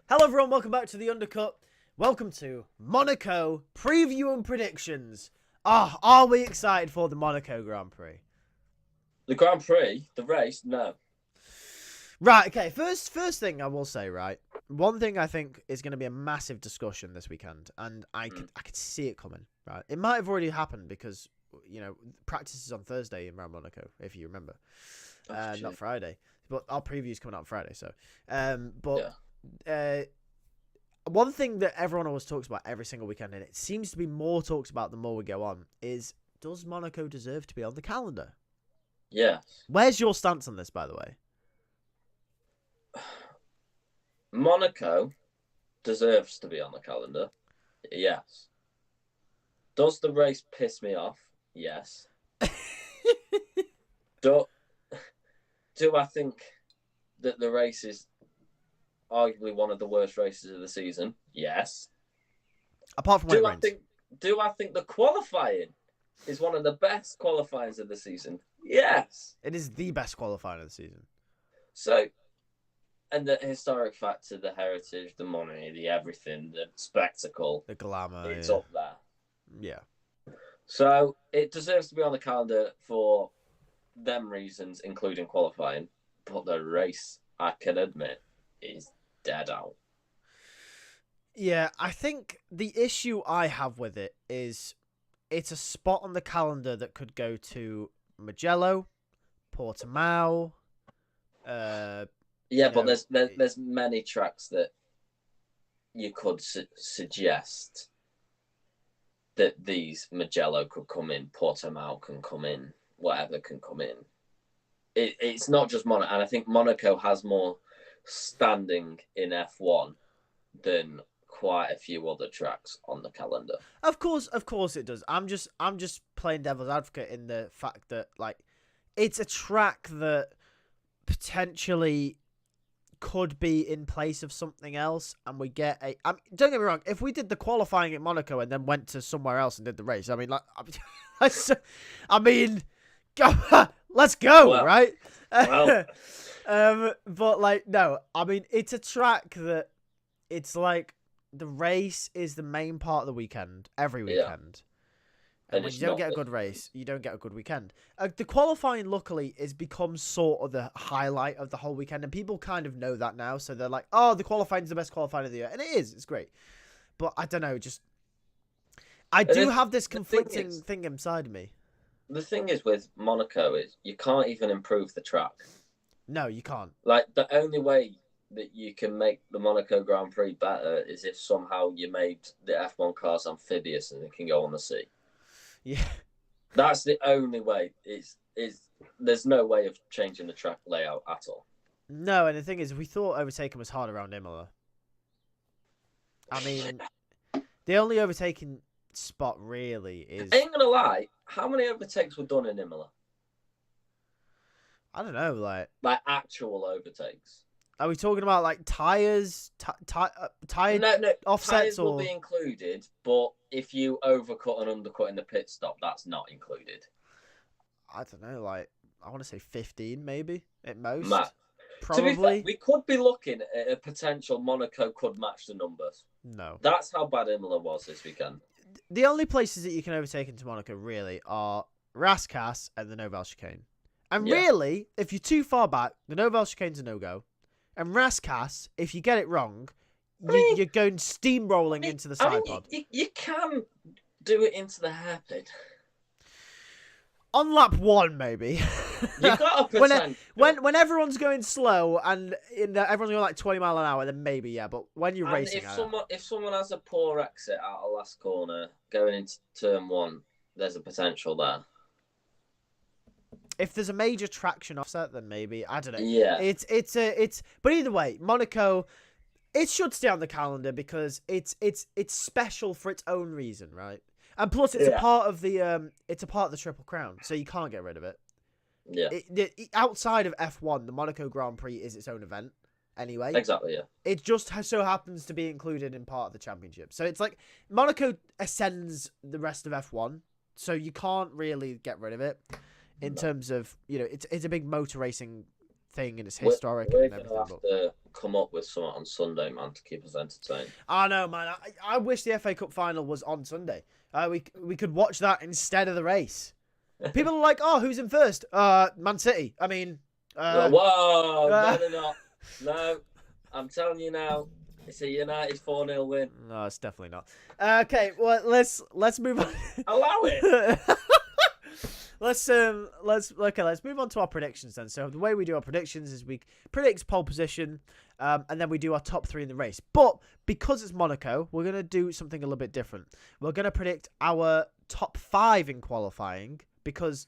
Hello everyone, welcome back to the Undercut. Welcome to Monaco preview and predictions. Are we excited for the Monaco Grand Prix? The Grand Prix, the race, no. Right, okay, first thing I will say, right? One thing I think is going to be a massive discussion this weekend, and I could see it coming, right? It might have already happened because, practice is on Thursday in around Monaco, if you remember. Not Friday. But our preview is coming out on Friday, so. One thing that everyone always talks about every single weekend, and it seems to be more talked about the more we go on, is does Monaco deserve to be on the calendar? Yeah. Where's your stance on this, by the way? Monaco deserves to be on the calendar. Yes. Does the race piss me off? Yes. Do I think that the race is arguably one of the worst races of the season? Yes. Apart from when it rains. Do I think the qualifying is one of the best qualifiers of the season? Yes. It is the best qualifier of the season. So, and the historic factor, the heritage, the money, the everything, the spectacle, the glamour, it's up there. Yeah. So it deserves to be on the calendar for them reasons, including qualifying. But the race, I can admit, is dead out. Yeah, I think the issue I have with it is it's a spot on the calendar that could go to Mugello, Portimao. But there's many tracks that you could suggest that these Mugello could come in, Portimao can come in, whatever can come in. It's not just Monaco, and I think Monaco has more standing in F1 than quite a few other tracks on the calendar. Of course it does. I'm just playing devil's advocate in the fact that it's a track that potentially could be in place of something else, and we get don't get me wrong, if we did the qualifying at Monaco and then went to somewhere else and did the race, let's go, right? Well. But no, it's a track that it's the race is the main part of the weekend, every weekend. And when you don't get a good race, you don't get a good weekend. The qualifying, luckily, has become sort of the highlight of the whole weekend, and people kind of know that now, so they're like, oh, the qualifying is the best qualifying of the year, and it is, it's great. But I don't know, I do have this conflicting thing inside me. The thing is with Monaco is you can't even improve the track. No, you can't. The only way that you can make the Monaco Grand Prix better is if somehow you made the F1 cars amphibious and they can go on the sea. Yeah. That's the only way. There's no way of changing the track layout at all. No, and the thing is, we thought overtaking was hard around Imola. The only overtaking spot really is... I ain't gonna lie, how many overtakes were done in Imola? I don't know, like actual overtakes. Are we talking about tires, tire offsets? Tires will be included, but if you overcut and undercut in the pit stop, that's not included. I don't know, I want to say 15 maybe at most. Probably. To be fair, we could be looking at a potential Monaco could match the numbers. No. That's how bad Imola was this weekend. The only places that you can overtake into Monaco really are Rascasse and the Nouvelle Chicane. And really, if you're too far back, the Nouvelle Chicane's a no-go. And Rascasse, if you get it wrong, you're going steamrolling into the side pod. You can do it into the hairpin. On lap 1, maybe. You've got to pretend. When everyone's going slow and everyone's going 20 mile an hour, then maybe, yeah. But when you're racing... If someone has a poor exit out of last corner going into turn 1, there's a potential there. If there's a major traction offset, then maybe. I don't know. Yeah. But either way, Monaco, it should stay on the calendar because it's special for its own reason, right? And plus, it's a part of the Triple Crown, so you can't get rid of it. Yeah. Outside of F1, the Monaco Grand Prix is its own event, anyway. Exactly. Yeah. It just so happens to be included in part of the championship, so it's Monaco ascends the rest of F1, so you can't really get rid of it. In terms of, it's a big motor racing thing and it's historic. We're and going everything. to have to come up with something on Sunday, man, to keep us entertained. I know, man. I wish the FA Cup final was on Sunday. We could watch that instead of the race. People are like, oh, who's in first? Man City. I mean... whoa! No, they're not. No, I'm telling you now. It's a United 4-0 win. No, it's definitely not. Okay, well, let's move on. Allow it. Let's move on to our predictions then. So the way we do our predictions is we predict pole position, and then we do our top 3 in the race. But because it's Monaco, we're gonna do something a little bit different. We're gonna predict our top 5 in qualifying because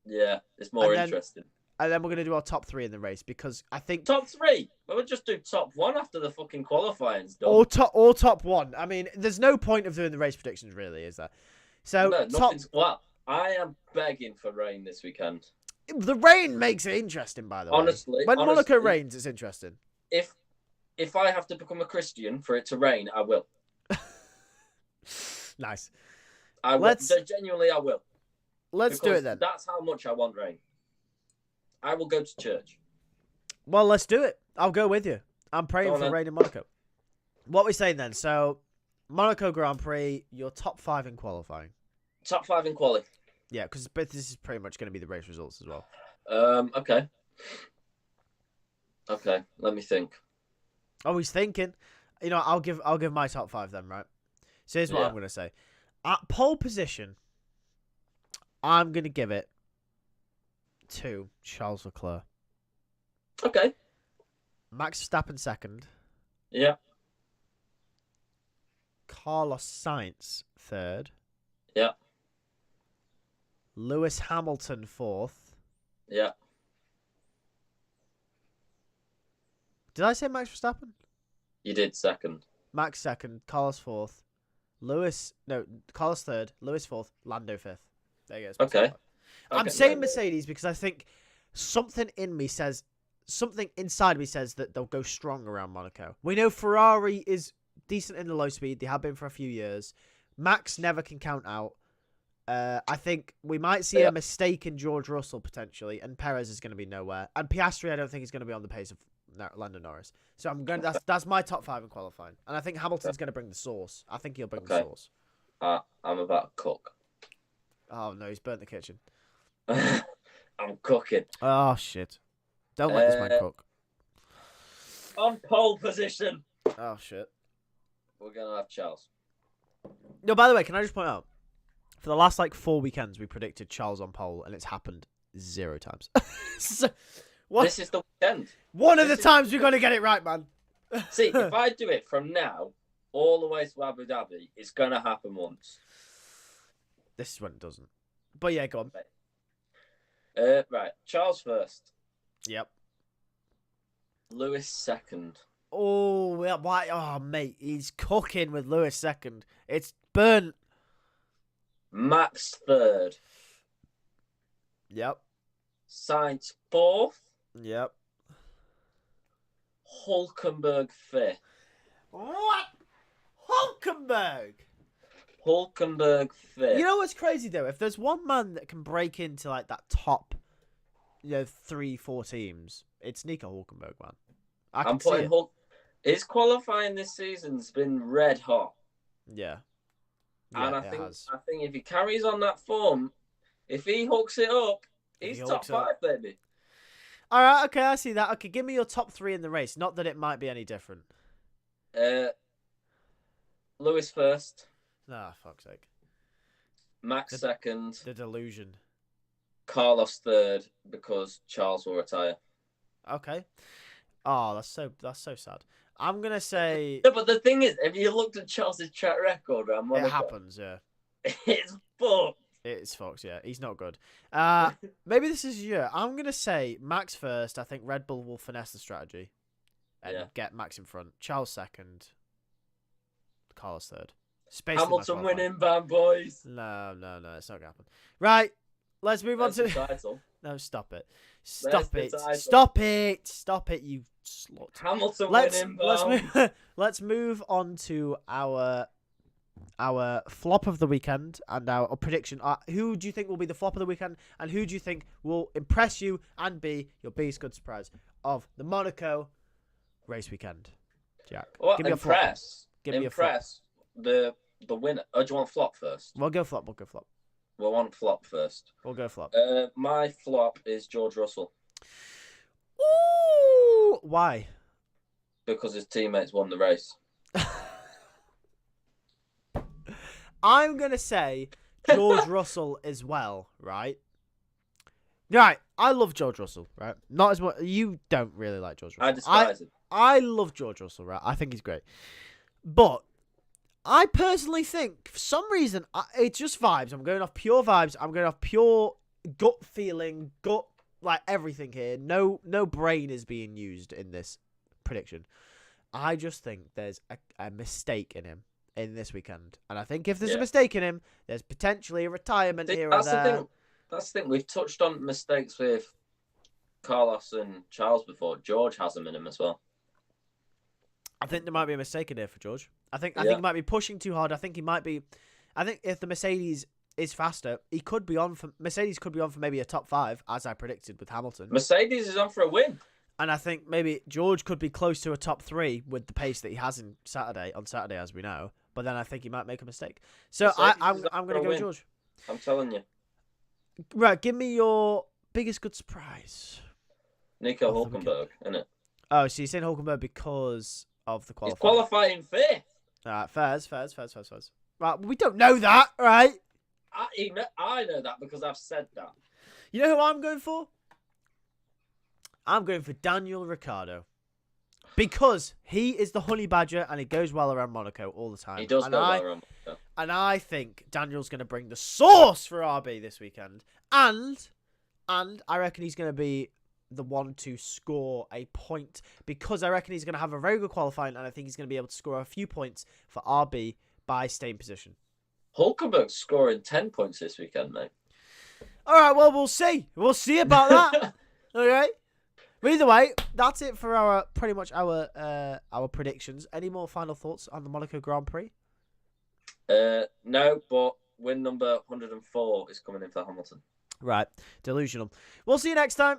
it's more interesting. And then we're gonna do our top 3 in the race because I think top 3. Well, we'll just do top 1 after the fucking qualifying's done. Or top 1. I mean, there's no point of doing the race predictions, really, is there? So Well, I am begging for rain this weekend. The rain makes it interesting, by the way. Honestly, when Monaco rains, it's interesting. If I have to become a Christian for it to rain, I will. Nice. I will. Genuinely, I will. Let's do it then. That's how much I want rain. I will go to church. Well, let's do it. I'll go with you. I'm praying for rain in Monaco. What we saying then? So, Monaco Grand Prix, your top 5 in qualifying. Top 5 in quali. Yeah, because this is pretty much going to be the race results as well. Okay. Okay, let me think. Oh, he's thinking. You know, I'll give my top 5 then, right? So here's what I'm going to say. At pole position, I'm going to give it to Charles Leclerc. Okay. Max Verstappen second. Yeah. Carlos Sainz third. Yeah. Lewis Hamilton fourth. Yeah. Did I say Max Verstappen? You did second. Max second. Carlos fourth. Carlos third. Lewis fourth. Lando fifth. There you go. Okay. I'm saying Mercedes because I think something inside me says that they'll go strong around Monaco. We know Ferrari is decent in the low speed. They have been for a few years. Max never can count out. I think we might see a mistake in George Russell potentially, and Perez is going to be nowhere. And Piastri, I don't think is going to be on the pace of Lando Norris. So I'm going. That's my top 5 in qualifying, and I think Hamilton's going to bring the sauce. I think he'll bring the sauce. I'm about to cook. Oh no, he's burnt the kitchen. I'm cooking. Oh shit! Don't let this man cook. On pole position. Oh shit! We're gonna have Charles. No, by the way, can I just point out, for the last 4 weekends, we predicted Charles on pole, and it's happened 0 times. So, this is the weekend. One of the times we're gonna get it right, man. See, if I do it from now all the way to Abu Dhabi, it's gonna happen once. This is when it doesn't. But yeah, go on. Right, Charles first. Yep. Lewis second. Oh, why? Oh, mate, he's cooking with Lewis second. It's burnt. Max third. Yep. Sainz fourth. Yep. Hulkenberg fifth. What? Hulkenberg? Hulkenberg fifth. You know what's crazy though? If there's one man that can break into that top, 3-4 teams, it's Nico Hulkenberg, man. I'm putting his qualifying this season's been red hot. Yeah. And I think if he carries on that form, if he hooks it up, he's top 5, baby. All right, okay, I see that. Okay, give me your top 3 in the race. Not that it might be any different. Lewis first. Ah, fuck's sake. Max second. The delusion. Carlos third because Charles will retire. Okay. Oh, that's so sad. I'm gonna say. No, but the thing is, have you looked at Charles's track record? It happens, yeah. It's fucked. It's fucked, yeah. He's not good. Maybe this is your. I'm gonna say Max first. I think Red Bull will finesse the strategy and get Max in front. Charles second. Carlos third. Hamilton winning, bad boys. No, it's not gonna happen. Right, let's move on to. Title. No, stop it. Stop it, you slut. Hamilton winning, let's move on to our our flop of the weekend and our prediction. Who do you think will be the flop of the weekend, and who do you think will impress you and be your biggest good surprise of the Monaco race weekend? Jack, well, give me impress. a flop. Give impress the winner. Oh, do you want flop first? We'll go flop. We'll want flop first. We'll go flop. My flop is George Russell. Ooh, why? Because his teammates won the race. I'm going to say George Russell as well, right? Right, I love George Russell, right? Not as much. You don't really like George Russell. I despise him. I love George Russell, right? I think he's great. But I personally think, for some reason, it's just vibes. I'm going off pure vibes. I'm going off pure gut feeling, like everything here. No brain is being used in this prediction. I just think there's a mistake in him in this weekend. And I think if there's a mistake in him, there's potentially a retirement here or there. That's the thing. We've touched on mistakes with Carlos and Charles before. George has them in him as well. I think there might be a mistake in here for George. I think he might be pushing too hard. I think if the Mercedes is faster, Mercedes could be on for maybe a top 5, as I predicted with Hamilton. Mercedes is on for a win. And I think maybe George could be close to a top 3 with the pace that he has on Saturday, as we know. But then I think he might make a mistake. So I'm going to go George. I'm telling you. Right, give me your biggest good surprise. Nico Hülkenberg, isn't it? Oh, so you're saying Hülkenberg because of the qualifying? He's qualifying 5th. All right, fairs. Right, we don't know that, right? I know that because I've said that. You know who I'm going for? I'm going for Daniel Ricciardo. Because he is the honey badger and he goes well around Monaco all the time. He does go well around Monaco. And I think Daniel's going to bring the sauce for RB this weekend. And I reckon he's going to be the one to score a point because I reckon he's going to have a very good qualifying and I think he's going to be able to score a few points for RB by staying position. Hulkenberg's scoring 10 points this weekend, mate. All right, well, we'll see. We'll see about that. Okay. But either way, that's it for pretty much our predictions. Any more final thoughts on the Monaco Grand Prix? No, but win number 104 is coming in for Hamilton. Right. Delusional. We'll see you next time.